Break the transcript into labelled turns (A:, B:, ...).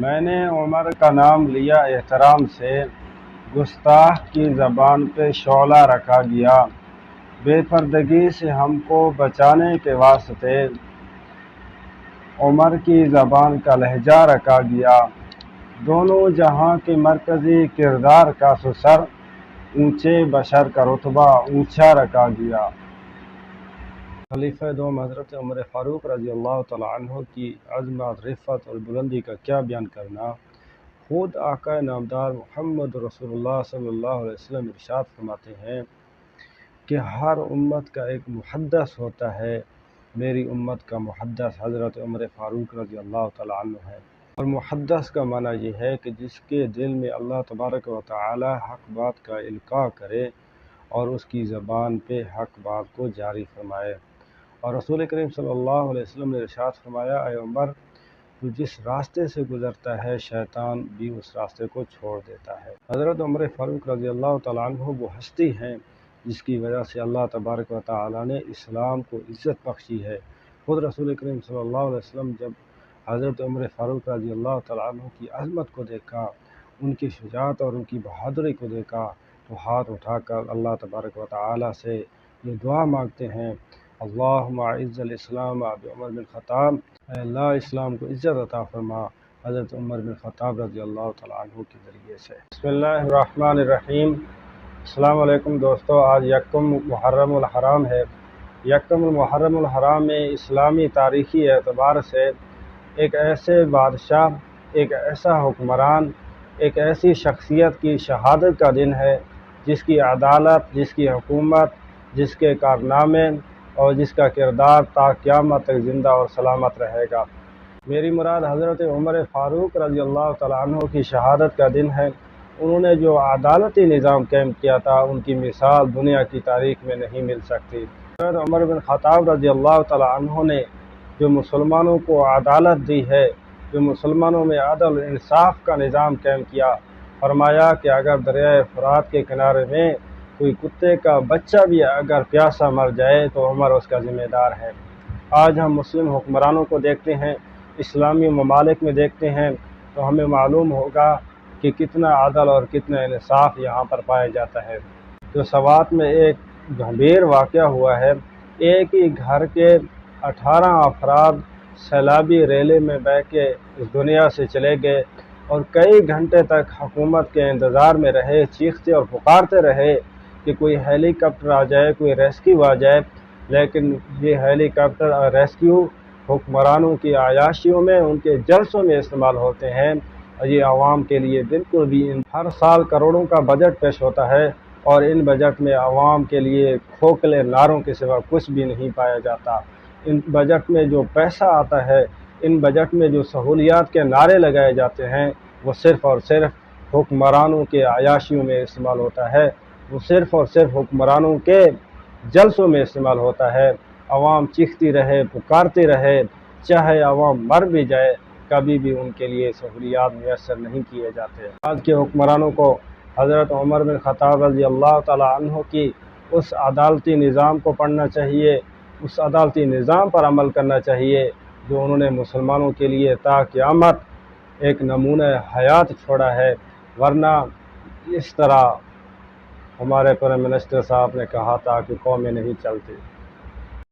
A: میں نے عمر کا نام لیا احترام سے، گستاخ کی زبان پہ شعلہ رکھا گیا، بے پردگی سے ہم کو بچانے کے واسطے عمر کی زبان کا لہجہ رکھا گیا، دونوں جہاں کے مرکزی کردار کا سر، اونچے بشر کا رتبہ اونچا رکھا گیا۔ خلیفہ دوم حضرت عمر فاروق رضی اللہ تعالیٰ عنہ کی عظمت، رفعت اور بلندی کا کیا بیان کرنا۔ خود آقا نامدار محمد رسول اللہ صلی اللہ علیہ وسلم ارشاد فرماتے ہیں کہ ہر امت کا ایک محدث ہوتا ہے، میری امت کا محدث حضرت عمر فاروق رضی اللہ تعالیٰ عنہ ہے۔ اور محدث کا معنی یہ ہے کہ جس کے دل میں اللہ تبارک و تعالی حق بات کا القاء کرے اور اس کی زبان پہ حق بات کو جاری فرمائے۔ اور رسول کریم صلی اللہ علیہ وسلم نے ارشاد فرمایا، اے عمر، تو جس راستے سے گزرتا ہے شیطان بھی اس راستے کو چھوڑ دیتا ہے۔ حضرت عمر فاروق رضی اللہ تعالیٰ عنہ وہ ہستی ہیں جس کی وجہ سے اللہ تبارک و تعالی نے اسلام کو عزت بخشی ہے۔ خود رسول کریم صلی اللہ علیہ وسلم جب حضرت عمر فاروق رضی اللہ تعالیٰ عنہ کی عظمت کو دیکھا، ان کی شجاعت اور ان کی بہادری کو دیکھا، تو ہاتھ اٹھا کر اللہ تبارک و تعالی سے یہ دعا مانگتے ہیں، اللہم اعز الاسلام بعمر بن الخطاب، اے اللہ اسلام کو عزت عطا فرما حضرت عمر بن الخطاب رضی اللہ تعالیٰ عنہ کے ذریعے سے۔ بسم اللہ الرحمن الرحیم۔ السلام علیکم دوستو، آج یکم محرم الحرام ہے۔ یکم محرم الحرام میں اسلامی تاریخی اعتبار سے ایک ایسے بادشاہ، ایک ایسا حکمران، ایک ایسی شخصیت کی شہادت کا دن ہے جس کی عدالت، جس کی حکومت، جس کے کارنامے اور جس کا کردار تا قیامت تک زندہ اور سلامت رہے گا۔ میری مراد حضرت عمر فاروق رضی اللہ تعالیٰ عنہ کی شہادت کا دن ہے۔ انہوں نے جو عدالتی نظام قائم کیا تھا، ان کی مثال دنیا کی تاریخ میں نہیں مل سکتی۔ حضرت عمر بن خطاب رضی اللہ تعالیٰ عنہ نے جو مسلمانوں کو عدالت دی ہے، جو مسلمانوں میں عدل و انصاف کا نظام قائم کیا، فرمایا کہ اگر دریائے فرات کے کنارے میں کوئی کتے کا بچہ بھی اگر پیاسا مر جائے تو عمر اس کا ذمہ دار ہے۔ آج ہم مسلم حکمرانوں کو دیکھتے ہیں، اسلامی ممالک میں دیکھتے ہیں، تو ہمیں معلوم ہوگا کہ کتنا عدل اور کتنا انصاف یہاں پر پایا جاتا ہے۔ تو سوات میں ایک گھمبیر واقعہ ہوا ہے، ایک ہی گھر کے 18 افراد سیلابی ریلے میں بیٹھ کے اس دنیا سے چلے گئے اور کئی گھنٹے تک حکومت کے انتظار میں رہے، چیختے اور پکارتے رہے کہ کوئی ہیلی کاپٹر آ جائے، کوئی ریسکیو آ جائے، لیکن یہ ہیلی کاپٹر اور ریسکیو حکمرانوں کی عیاشیوں میں، ان کے جلسوں میں استعمال ہوتے ہیں، اور یہ عوام کے لیے بالکل بھی ہر سال کروڑوں کا بجٹ پیش ہوتا ہے، اور ان بجٹ میں عوام کے لیے کھوکھلے نعروں کے سوا کچھ بھی نہیں پایا جاتا۔ ان بجٹ میں جو پیسہ آتا ہے، ان بجٹ میں جو سہولیات کے نعرے لگائے جاتے ہیں، وہ صرف اور صرف حکمرانوں کے عیاشیوں میں استعمال ہوتا ہے، وہ صرف اور صرف حکمرانوں کے جلسوں میں استعمال ہوتا ہے۔ عوام چیختی رہے، پکارتی رہے، چاہے عوام مر بھی جائے، کبھی بھی ان کے لیے سہولیات میسر نہیں کیے جاتے۔ آج کے حکمرانوں کو حضرت عمر بن خطاب رضی اللہ تعالیٰ عنہ کی اس عدالتی نظام کو پڑھنا چاہیے، اس عدالتی نظام پر عمل کرنا چاہیے جو انہوں نے مسلمانوں کے لیے تا قیامت ایک نمونہ حیات چھوڑا ہے، ورنہ اس طرح ہمارے پرائم منسٹر صاحب نے کہا تھا کہ قومیں نہیں چلتی۔